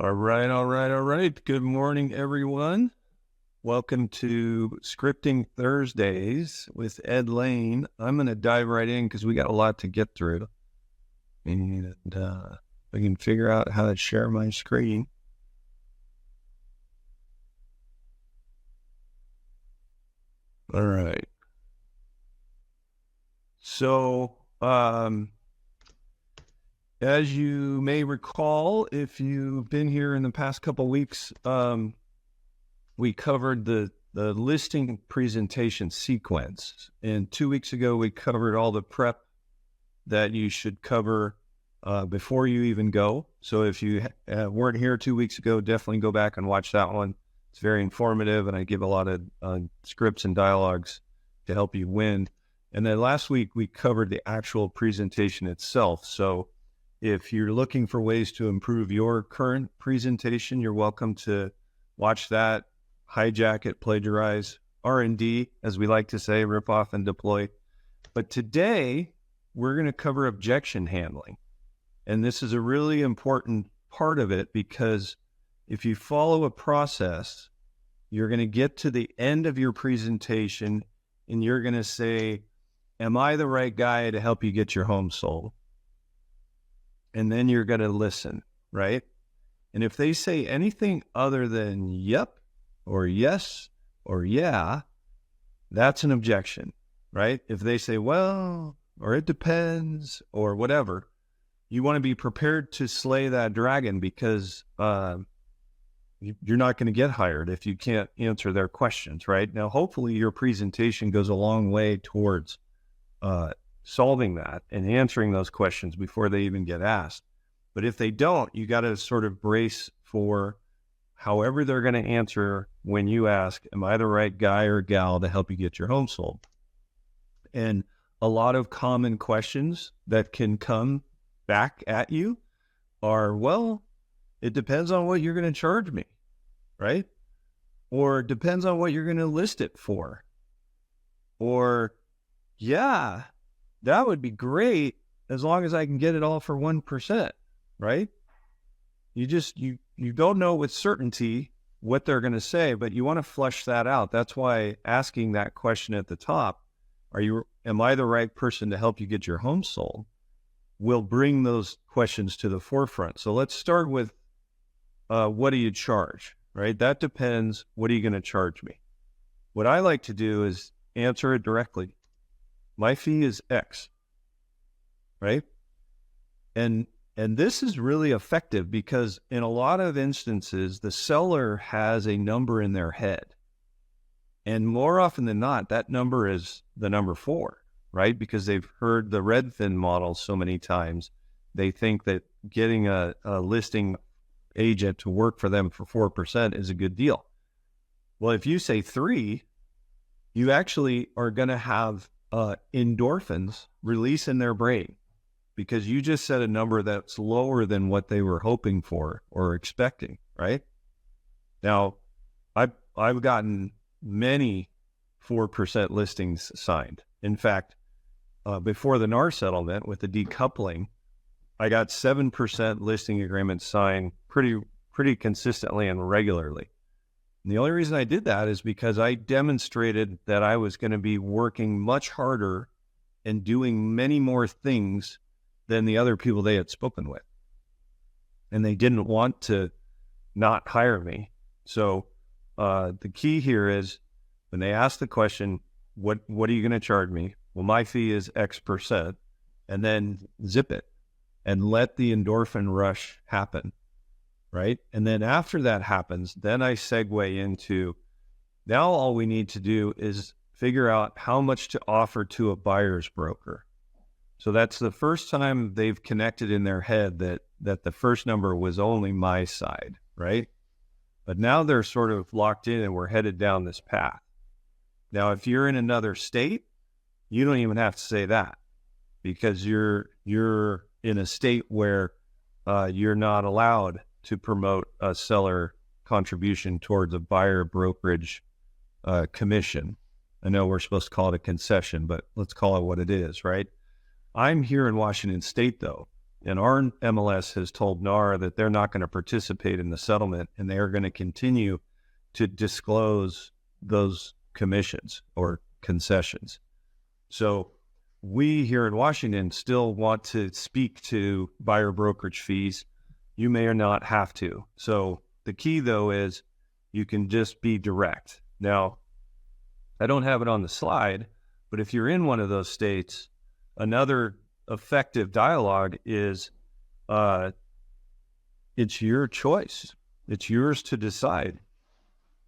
All right, all right, all right. Good morning, everyone. Welcome to Scripting Thursdays with Ed Laine. I'm going to dive right in because we got a lot to get through. And I can figure out how to share my screen. All right. So, as you may recall, if you've been here in the past couple of weeks, we covered the listing presentation sequence. And 2 weeks ago, we covered all the prep that you should cover before you even go. So if you weren't here 2 weeks ago, definitely go back and watch that one. It's very informative, and I give a lot of scripts and dialogues to help you win. And then last week, we covered the actual presentation itself. So if you're looking for ways to improve your current presentation, you're welcome to watch that, hijack it, plagiarize, R&D, as we like to say, rip off and deploy. But today, we're going to cover objection handling. And this is a really important part of it because if you follow a process, you're going to get to the end of your presentation and you're going to say, am I the right guy to help you get your home sold? And then you're going to listen, right? And if they say anything other than yep, or yes, or yeah, that's an objection, right? If they say, well, or it depends, or whatever, you want to be prepared to slay that dragon because you're not going to get hired if you can't answer their questions, right? Now, hopefully your presentation goes a long way towards solving that and answering those questions before they even get asked. But if they don't, you got to sort of brace for however they're going to answer when you ask, am I the right guy or gal to help you get your home sold? And a lot of common questions that can come back at you are, well, it depends on what you're going to charge me, right? Or it depends on what you're going to list it for. Or, yeah, that would be great as long as I can get it all for 1%, right? You don't know with certainty what they're going to say, but you want to flesh that out. That's why asking that question at the top, am I the right person to help you get your home sold, will bring those questions to the forefront. So let's start with what do you charge, right? That depends. What are you going to charge me? What I like to do is answer it directly. My fee is X, right? And this is really effective because in a lot of instances, the seller has a number in their head. And more often than not, that number is the number 4, right? Because they've heard the Redfin model so many times. They think that getting a listing agent to work for them for 4% is a good deal. Well, if you say 3, you actually are going to have endorphins release in their brain because you just said a number that's lower than what they were hoping for or expecting, right? Now, I've gotten many 4% listings signed. In fact, before the NAR settlement with the decoupling, I got 7% listing agreements signed pretty consistently and regularly. And the only reason I did that is because I demonstrated that I was going to be working much harder and doing many more things than the other people they had spoken with. And they didn't want to not hire me. So the key here is when they ask the question, what are you going to charge me? Well, my fee is X%, and then zip it and let the endorphin rush happen, right? And then after that happens, then I segue into, now all we need to do is figure out how much to offer to a buyer's broker. So that's the first time they've connected in their head that the first number was only my side, right? But now they're sort of locked in and we're headed down this path. Now, if you're in another state, you don't even have to say that because you're in a state where you're not allowed to promote a seller contribution towards a buyer brokerage commission. I know we're supposed to call it a concession, but let's call it what it is, right? I'm here in Washington State, though. And our MLS has told NAR that they're not going to participate in the settlement, and they are going to continue to disclose those commissions or concessions. So we here in Washington still want to speak to buyer brokerage fees. You may or not have to. So the key, though, is you can just be direct. Now, I don't have it on the slide, but if you're in one of those states, another effective dialogue is it's your choice. It's yours to decide.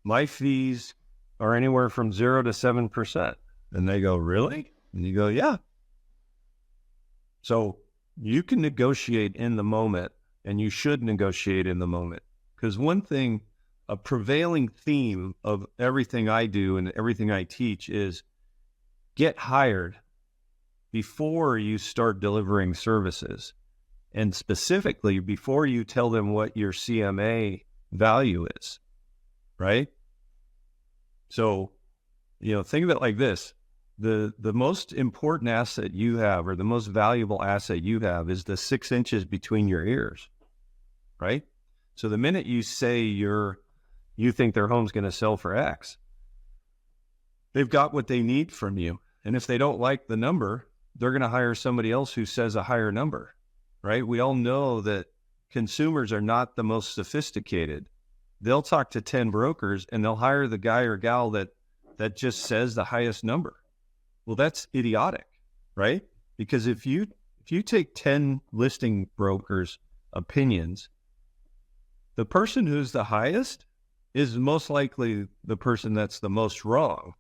My fees are anywhere from 0 to 7%. And they go, really? And you go, yeah. So you can negotiate in the moment, and you should negotiate in the moment. Because one thing, a prevailing theme of everything I do and everything I teach is get hired before you start delivering services. And specifically, before you tell them what your CMA value is, right? So, think of it like this. The most important asset you have, or the most valuable asset you have, is the 6 inches between your ears, right? So the minute you say you think their home's going to sell for X, they've got what they need from you. And if they don't like the number, they're going to hire somebody else who says a higher number, right? We all know that consumers are not the most sophisticated. They'll talk to 10 brokers and they'll hire the guy or gal that just says the highest number. Well, that's idiotic, right? Because if you take 10 listing brokers' opinions, the person who's the highest is most likely the person that's the most wrong.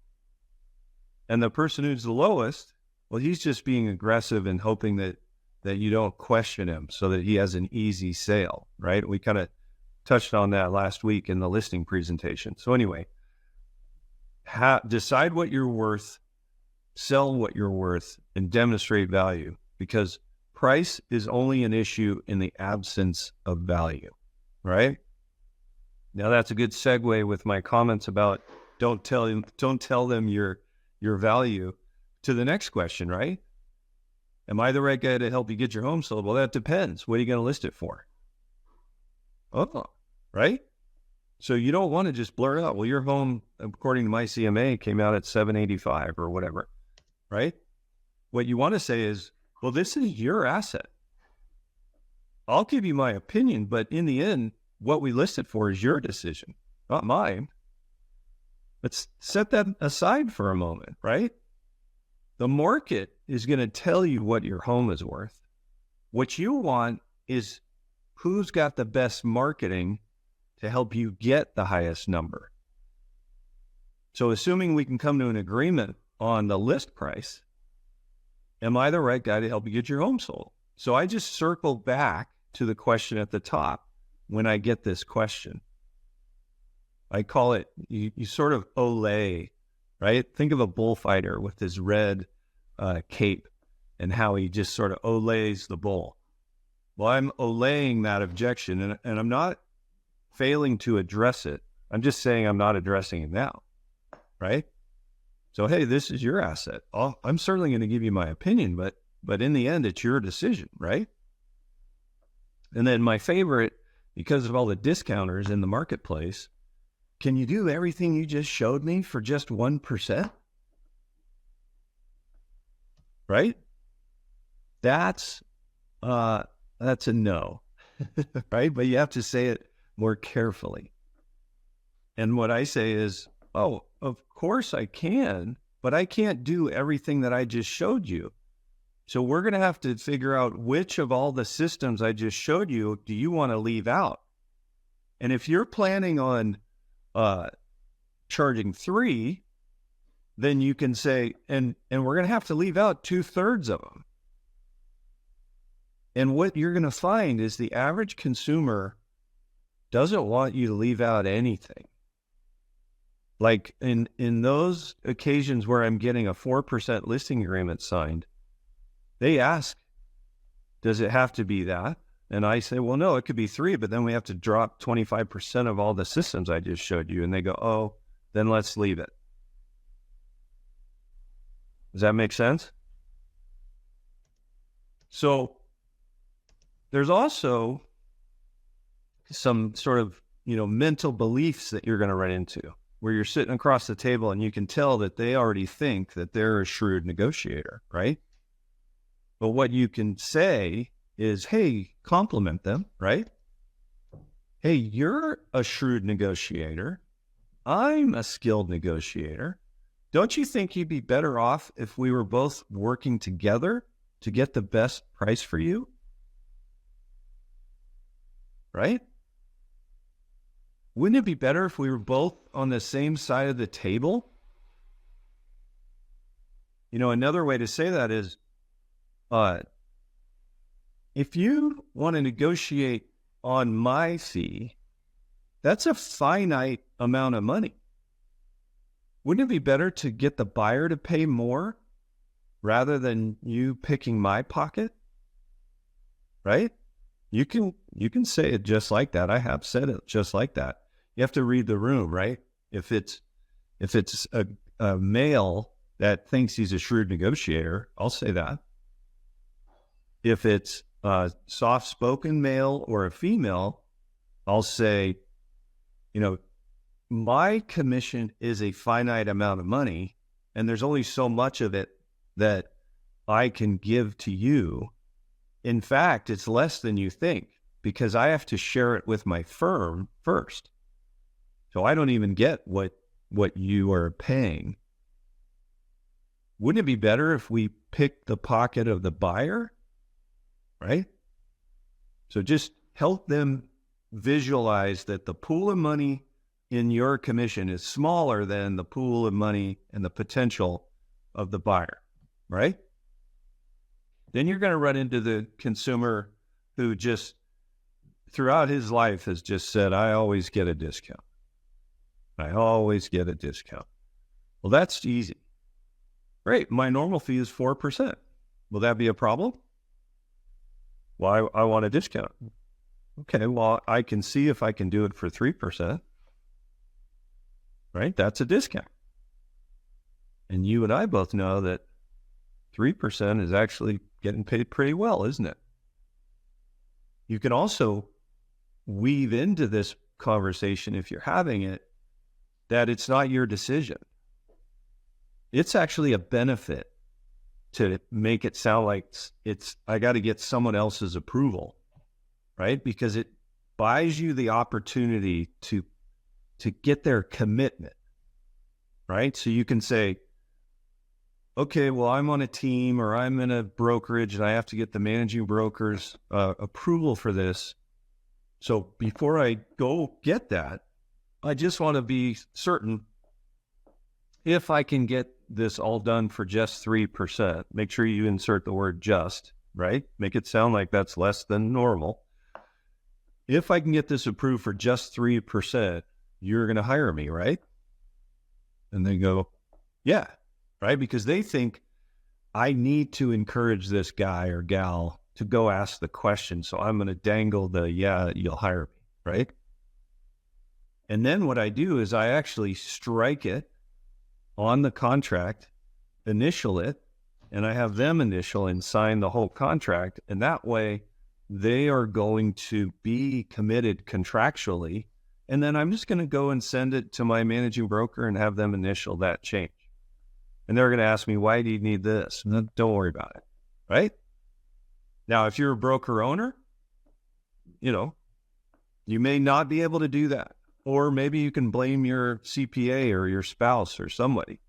And the person who's the lowest, well, he's just being aggressive and hoping that you don't question him so that he has an easy sale, right? We kind of touched on that last week in the listing presentation. So anyway, decide what you're worth, sell what you're worth, and demonstrate value, because price is only an issue in the absence of value, right? Now that's a good segue with my comments about don't tell them your value to the next question, right? Am I the right guy to help you get your home sold? Well, that depends. What are you going to list it for? Oh, right? So you don't want to just blurt out, well, your home, according to my CMA, came out at 785 or whatever, right? What you want to say is, well, this is your asset. I'll give you my opinion, but in the end, what we list it for is your decision, not mine. Let's set that aside for a moment, right? The market is going to tell you what your home is worth. What you want is who's got the best marketing to help you get the highest number. So assuming we can come to an agreement on the list price, am I the right guy to help you get your home sold? So I just circle back to the question at the top when I get this question. I call it, you sort of olay, right? Think of a bullfighter with his red cape and how he just sort of olays the bull. Well, I'm olaying that objection, and I'm not failing to address it. I'm just saying I'm not addressing it now, right? So, hey, this is your asset. I'm certainly going to give you my opinion, but in the end, it's your decision, right? And then my favorite, because of all the discounters in the marketplace, can you do everything you just showed me for just 1%? Right? That's a no, right? But you have to say it more carefully. And what I say is, oh, of course I can, but I can't do everything that I just showed you. So we're going to have to figure out which of all the systems I just showed you do you want to leave out? And if you're planning on charging 3, then you can say, and we're going to have to leave out 2/3 of them. And what you're going to find is the average consumer doesn't want you to leave out anything. Like in those occasions where I'm getting a 4% listing agreement signed, they ask, does it have to be that? And I say, well, no, it could be 3, but then we have to drop 25% of all the systems I just showed you. And they go, oh, then let's leave it. Does that make sense? So there's also some sort of, mental beliefs that you're going to run into where you're sitting across the table and you can tell that they already think that they're a shrewd negotiator, right? But what you can say is, hey, compliment them, right? Hey, you're a shrewd negotiator. I'm a skilled negotiator. Don't you think you'd be better off if we were both working together to get the best price for you? Right? Wouldn't it be better if we were both on the same side of the table? Another way to say that is, if you want to negotiate on my fee, that's a finite amount of money. Wouldn't it be better to get the buyer to pay more rather than you picking my pocket? Right? You can say it just like that. I have said it just like that. You have to read the room, right? If it's a male that thinks he's a shrewd negotiator, I'll say that. If it's a soft-spoken male or a female, I'll say, my commission is a finite amount of money, and there's only so much of it that I can give to you. In fact, it's less than you think because I have to share it with my firm first. So I don't even get what you are paying. Wouldn't it be better if we picked the pocket of the buyer? Right? So just help them visualize that the pool of money in your commission is smaller than the pool of money and the potential of the buyer, right? Then you're going to run into the consumer who just throughout his life has just said, I always get a discount. I always get a discount. Well, that's easy. Great. My normal fee is 4%. Will that be a problem? Well, I want a discount. Okay, well, I can see if I can do it for 3%. Right? That's a discount. And you and I both know that 3% is actually getting paid pretty well, isn't it? You can also weave into this conversation, if you're having it, that it's not your decision. It's actually a benefit to make it sound like I got to get someone else's approval, right? Because it buys you the opportunity to get their commitment, right? So you can say, okay, well, I'm on a team or I'm in a brokerage and I have to get the managing broker's approval for this. So before I go get that, I just want to be certain if I can get this all done for just 3%. Make sure you insert the word just, right? Make it sound like that's less than normal. If I can get this approved for just 3%, you're going to hire me, right? And they go, yeah, right? Because they think I need to encourage this guy or gal to go ask the question. So I'm going to dangle the, yeah, you'll hire me, right? And then what I do is I actually strike it on the contract, initial it, and I have them initial and sign the whole contract. And that way they are going to be committed contractually. And then I'm just going to go and send it to my managing broker and have them initial that change. And they're going to ask me, why do you need this? And don't worry about it, right? Now, if you're a broker owner, you may not be able to do that. Or maybe you can blame your CPA or your spouse or somebody,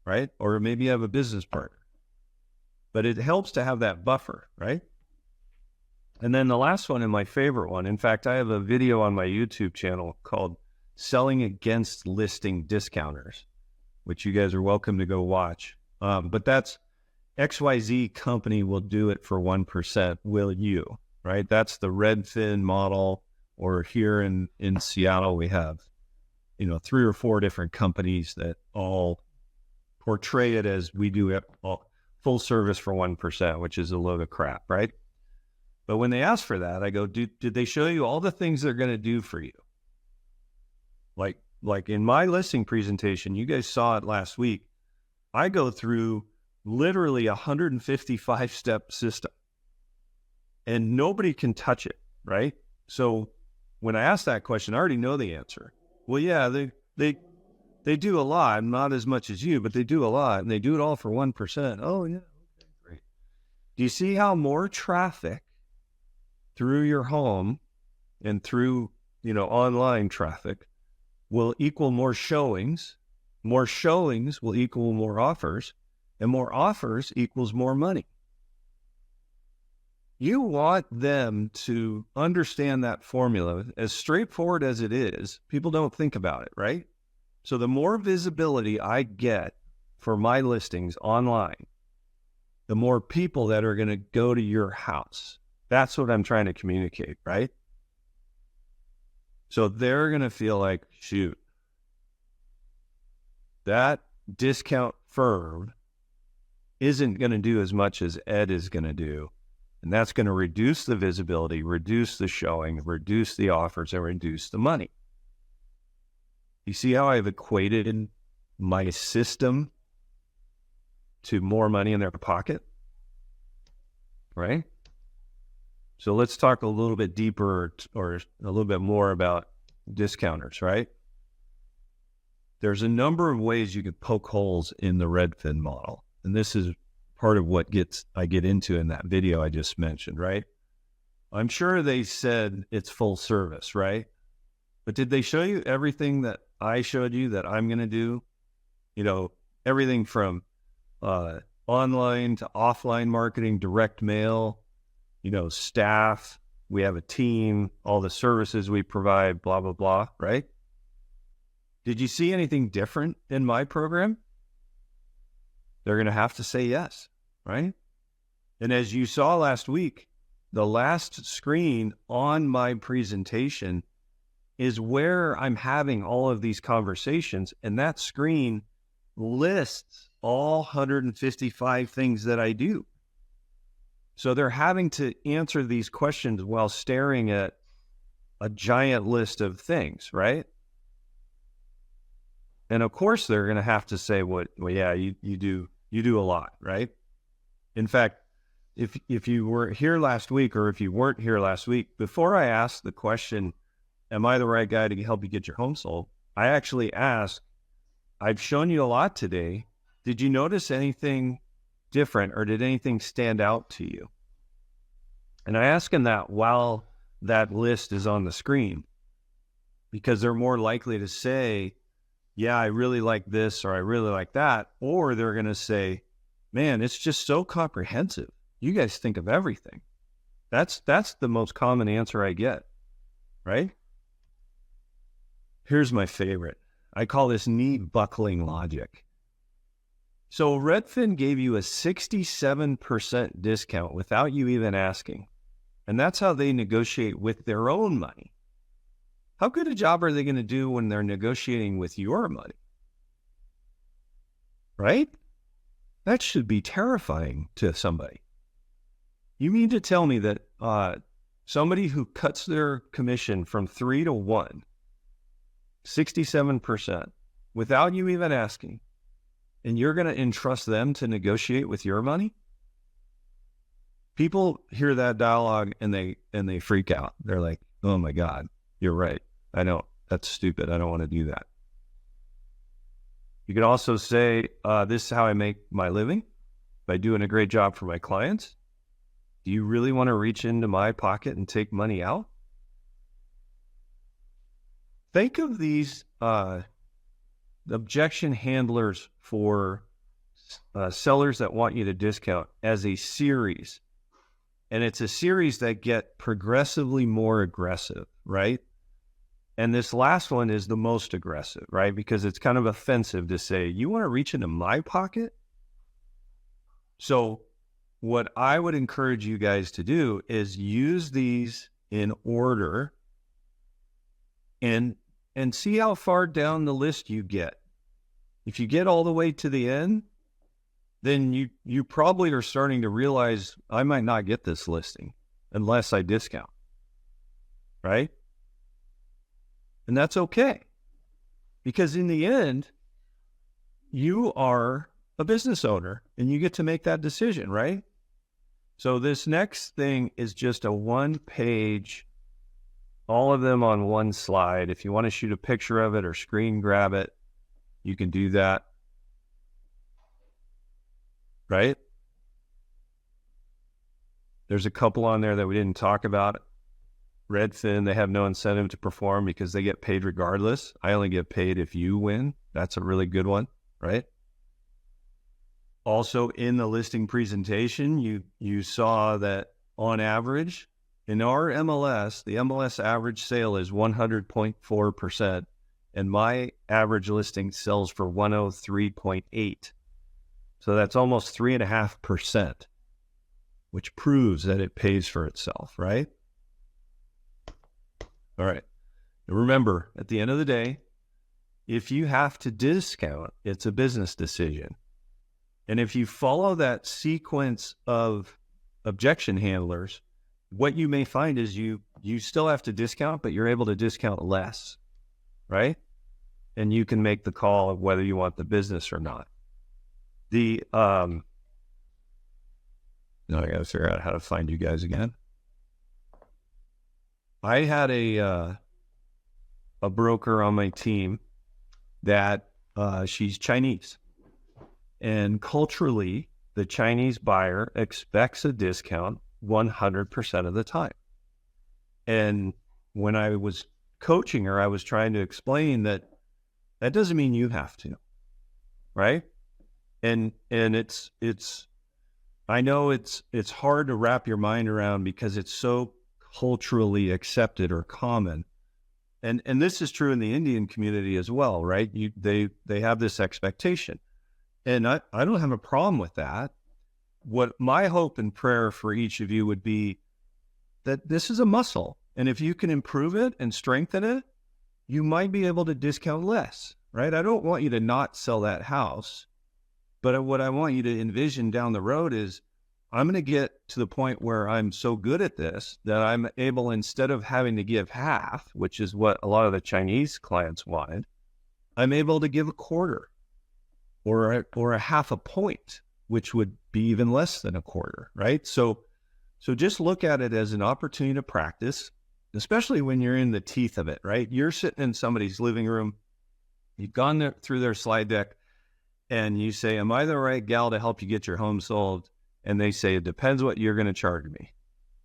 right? Or maybe you have a business partner. But it helps to have that buffer, right? And then the last one, and my favorite one, in fact, I have a video on my YouTube channel called Selling Against Listing Discounters, which you guys are welcome to go watch. But that's XYZ company will do it for 1%, will you, right? That's the Redfin model. Or here in Seattle, we have, 3 or 4 different companies that all portray it as we do it all, full service for 1%, which is a load of crap, right? But when they ask for that, I go, did they show you all the things they're going to do for you? Like in my listing presentation, you guys saw it last week. I go through literally a 155-step system. and nobody can touch it, right? So when I ask that question, I already know the answer. Well, yeah, they do a lot, not as much as you, but they do a lot, and they do it all for 1%. Oh, yeah, okay, great. Do you see how more traffic through your home and through, online traffic will equal more showings? More showings will equal more offers, and more offers equals more money. You want them to understand that formula. As straightforward as it is, people don't think about it, right? So the more visibility I get for my listings online, the more people that are going to go to your house. That's what I'm trying to communicate, right? So they're going to feel like, shoot, that discount firm isn't going to do as much as Ed is going to do. And that's going to reduce the visibility, reduce the showing, reduce the offers, and reduce the money. You see how I've equated my system to more money in their pocket? Right? So let's talk a little bit deeper or a little bit more about discounters, right? There's a number of ways you could poke holes in the Redfin model. And this is part of what I get into in that video I just mentioned, right? I'm sure they said it's full service, right? But did they show you everything that I showed you that I'm going to do? Everything from online to offline marketing, direct mail, staff, we have a team, all the services we provide, blah, blah, blah, right? Did you see anything different in my program? They're going to have to say yes, right? And as you saw last week, the last screen on my presentation is where I'm having all of these conversations, and that screen lists all 155 things that I do. So they're having to answer these questions while staring at a giant list of things, right? And of course, they're going to have to say, well, yeah, you do a lot, right? In fact, if you were here last week, or if you weren't here last week, before I asked the question, am I the right guy to help you get your home sold? I actually asked, I've shown you a lot today. Did you notice anything different, or did anything stand out to you? And I ask them that while that list is on the screen, because they're more likely to say, yeah, I really like this, or I really like that. Or they're going to say, man, it's just so comprehensive. You guys think of everything. That's the most common answer I get, right? Here's my favorite. I call this knee buckling logic. So Redfin gave you a 67% discount without you even asking. And that's how they negotiate with their own money. How good a job are they going to do when they're negotiating with your money? Right? That should be terrifying to somebody. You mean to tell me that somebody who cuts their commission from 3 to 1, 67%, without you even asking, and you're going to entrust them to negotiate with your money? People hear that dialogue and they freak out. They're like, oh my God, you're right. I know, that's stupid. I don't want to do that. You could also say, this is how I make my living by doing a great job for my clients. Do you really want to reach into my pocket and take money out? Think of these objection handlers for sellers that want you to discount as a series. And it's a series that get progressively more aggressive, right? And this last one is the most aggressive, right? Because it's kind of offensive to say, you want to reach into my pocket? So what I would encourage you guys to do is use these in order and see how far down the list you get. If you get all the way to the end, then you probably are starting to realize I might not get this listing unless I discount, right? And that's okay. Because in the end, you are a business owner and you get to make that decision, right? So this next thing is just a 1-page, all of them on one slide. If you want to shoot a picture of it or screen grab it, you can do that. Right? There's a couple on there that we didn't talk about. Redfin, they have no incentive to perform because they get paid regardless. I only get paid if you win. That's a really good one, right? Also in the listing presentation, you saw that on average, in our MLS, the MLS average sale is 100.4%, and my average listing sells for 103.8. So that's almost 3.5%, which proves that it pays for itself, right? All right. And remember, at the end of the day, if you have to discount, it's a business decision. And if you follow that sequence of objection handlers, what you may find is you still have to discount, but you're able to discount less, right? And you can make the call of whether you want the business or not. Now I got to figure out how to find you guys again. I had a broker on my team that she's Chinese. And culturally, the Chinese buyer expects a discount 100% of the time. And when I was coaching her, I was trying to explain that doesn't mean you have to, right? And it's I know it's hard to wrap your mind around because it's so culturally accepted or common. And this is true in the Indian community as well, right? They have this expectation. And I don't have a problem with that. What my hope and prayer for each of you would be that this is a muscle. And if you can improve it and strengthen it, you might be able to discount less, right? I don't want you to not sell that house. But what I want you to envision down the road is I'm going to get to the point where I'm so good at this that I'm able, instead of having to give half, which is what a lot of the Chinese clients wanted, I'm able to give a quarter. Or a half a point, which would be even less than a quarter, right? So just look at it as an opportunity to practice, especially when you're in the teeth of it, right? You're sitting in somebody's living room, you've gone through their slide deck, and you say, am I the right gal to help you get your home sold? And they say, it depends what you're going to charge me.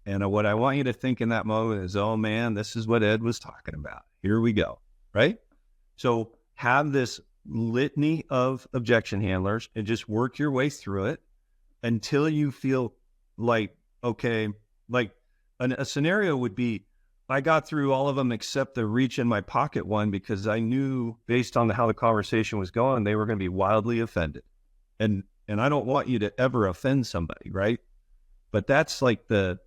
And what I want you to think in that moment is, oh man, this is what Ed was talking about. Here we go, right? So have this litany of objection handlers and just work your way through it until you feel like, okay, like a scenario would be, I got through all of them except the reach in my pocket one because I knew based on how the conversation was going, they were going to be wildly offended. And I don't want you to ever offend somebody, right? But that's like the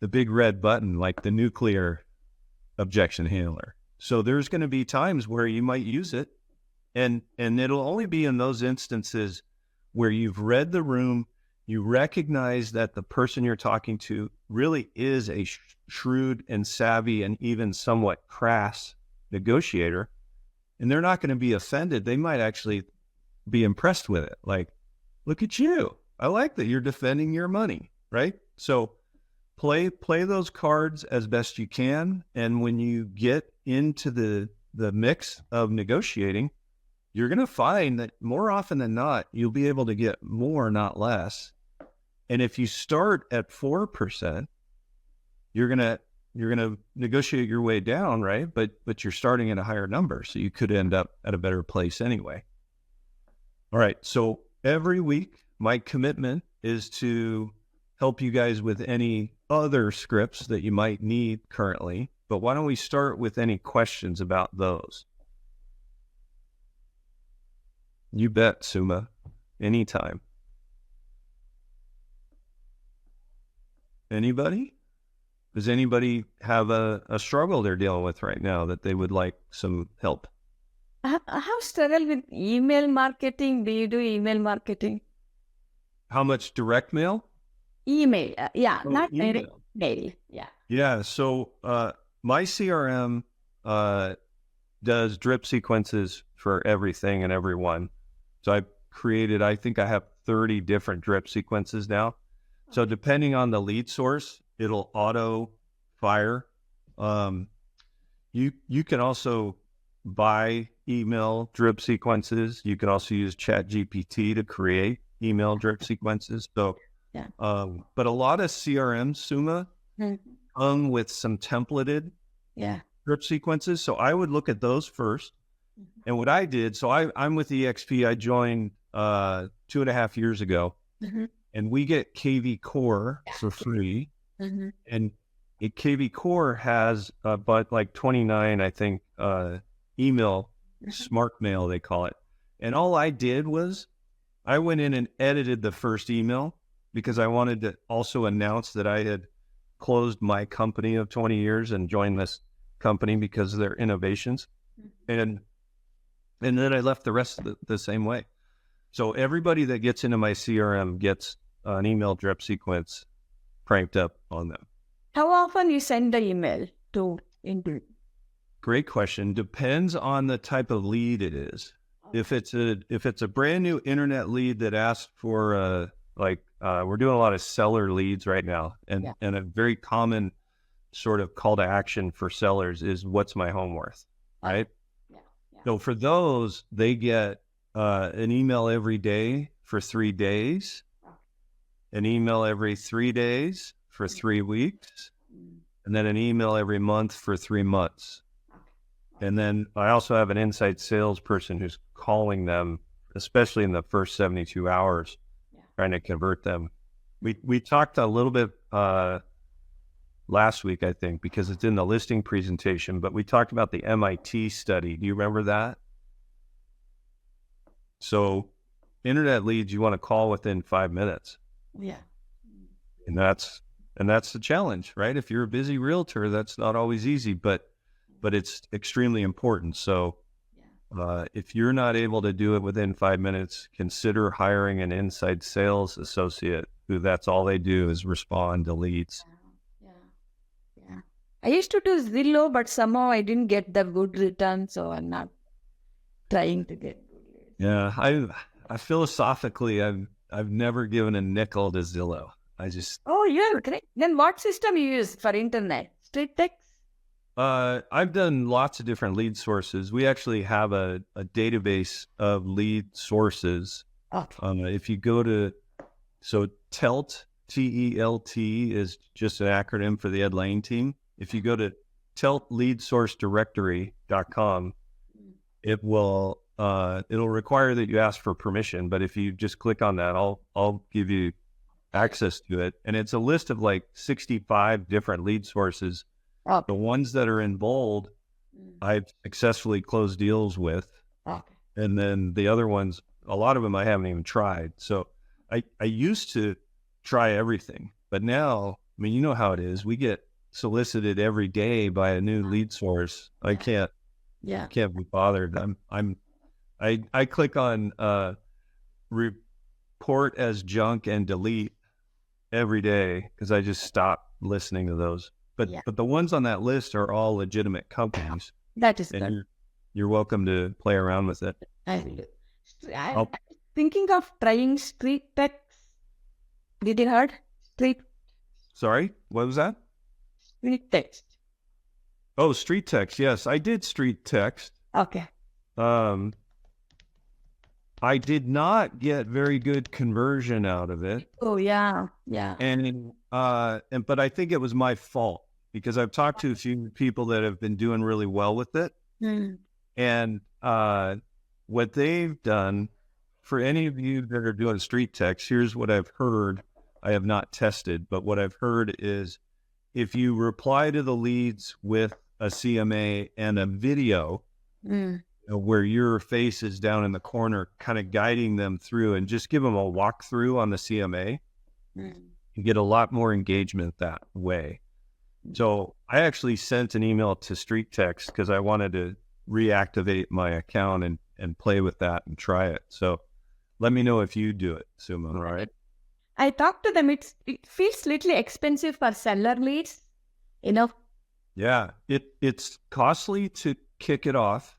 big red button, like the nuclear objection handler. So there's going to be times where you might use it. And it'll only be in those instances where you've read the room, you recognize that the person you're talking to really is a shrewd and savvy and even somewhat crass negotiator, and they're not going to be offended. They might actually be impressed with it. Like, look at you. I like that you're defending your money, right? So play those cards as best you can. And when you get into the mix of negotiating, you're going to find that more often than not, you'll be able to get more, not less. And if you start at 4%, you're going to negotiate your way down, right? But you're starting at a higher number, so you could end up at a better place anyway. All right. So every week, my commitment is to help you guys with any other scripts that you might need currently. But why don't we start with any questions about those? You bet, Suma. Anytime. Anybody? Does anybody have a struggle they're dealing with right now that they would like some help? I have struggled with email marketing. Do you do email marketing? How much direct mail? Email. Yeah, not email. direct mail. Yeah. Yeah. So my CRM does drip sequences for everything and everyone. So I think I have 30 different drip sequences now. So depending on the lead source, it'll auto fire. You can also buy email drip sequences. You can also use ChatGPT to create email drip sequences. So, but a lot of CRMs, Suma, come with some templated drip sequences. So I would look at those first. And what I did, so I'm with EXP. I joined 2.5 years ago, and we get KV Core for free. And KV Core has but like 29, I think, email, smart mail, they call it. And all I did was I went in and edited the first email because I wanted to also announce that I had closed my company of 20 years and joined this company because of their innovations. And then I left the rest of the same way. So everybody that gets into my CRM gets an email drip sequence cranked up on them. How often you send the email to Indeed? Great question. Depends on the type of lead it is. If it's a brand new internet lead that asks for we're doing a lot of seller leads right now, and a very common sort of call to action for sellers is what's my home worth, right? So for those, they get an email every day for 3 days, an email every 3 days for 3 weeks, and then an email every month for 3 months. And then I also have an inside salesperson who's calling them, especially in the first 72 hours, trying to convert them. We talked a little bit last week, I think, because it's in the listing presentation, but we talked about the MIT study. Do you remember that? So internet leads, you want to call within 5 minutes. And that's the challenge, right? If you're a busy realtor, that's not always easy, but it's extremely important. So if you're not able to do it within 5 minutes, consider hiring an inside sales associate who that's all they do is respond to leads. I used to do Zillow, but somehow I didn't get the good return, so I'm not trying to get good leads. Yeah, I philosophically, I've never given a nickel to Zillow. Oh, yeah, great. Then what system you use for internet? Street text? I've done lots of different lead sources. We actually have a database of lead sources. If you go to, so TELT, T-E-L-T is just an acronym for the Ed Laine team. If you go to teltleadsourcedirectory.com, it'll require that you ask for permission. But if you just click on that, I'll give you access to it. And it's a list of like 65 different lead sources. The ones that are in bold, I've successfully closed deals with. And then the other ones, a lot of them I haven't even tried. So I used to try everything, but now, I mean, you know how it is. We get solicited every day by a new lead source. I can't be bothered. I click on report as junk and delete every day because I just stop listening to those. But the ones on that list are all legitimate companies. That is good. You're welcome to play around with it. I'm thinking of trying street text. Did you heard? Sorry, what was that? Street text. Oh, street text. Yes, I did street text. Okay. I did not get very good conversion out of it. Oh, yeah. But I think it was my fault because I've talked to a few people that have been doing really well with it. And what they've done, for any of you that are doing street text, here's what I've heard. I have not tested, but what I've heard is if you reply to the leads with a CMA and a video where your face is down in the corner, kind of guiding them through, and just give them a walkthrough on the CMA, you get a lot more engagement that way. So I actually sent an email to Street Text because I wanted to reactivate my account and play with that and try it. So let me know if you do it, Suma, all right? I talked to them. It feels little expensive for seller leads, you know? Yeah, it's costly to kick it off,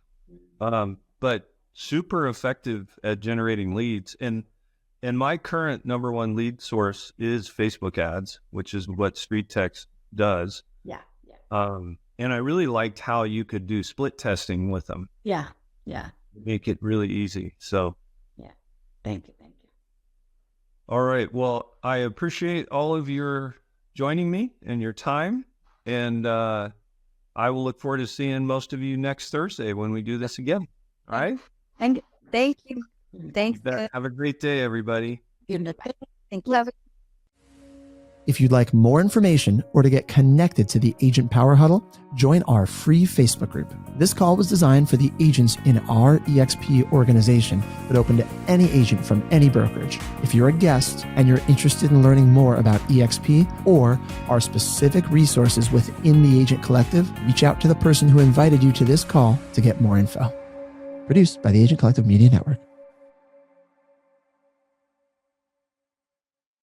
but super effective at generating leads. And And my current number one lead source is Facebook ads, which is what Street Text does. Yeah. And I really liked how you could do split testing with them. Yeah. Make it really easy. So Yeah. Thank you. All right. Well, I appreciate all of your joining me and your time. And I will look forward to seeing most of you next Thursday when we do this again. All right. Thank you. Thanks. Have a great day, everybody. Thank you. If you'd like more information or to get connected to the Agent Power Huddle, join our free Facebook group. This call was designed for the agents in our EXP organization, but open to any agent from any brokerage. If you're a guest and you're interested in learning more about EXP or our specific resources within the Agent Collective, reach out to the person who invited you to this call to get more info. Produced by the Agent Collective Media Network.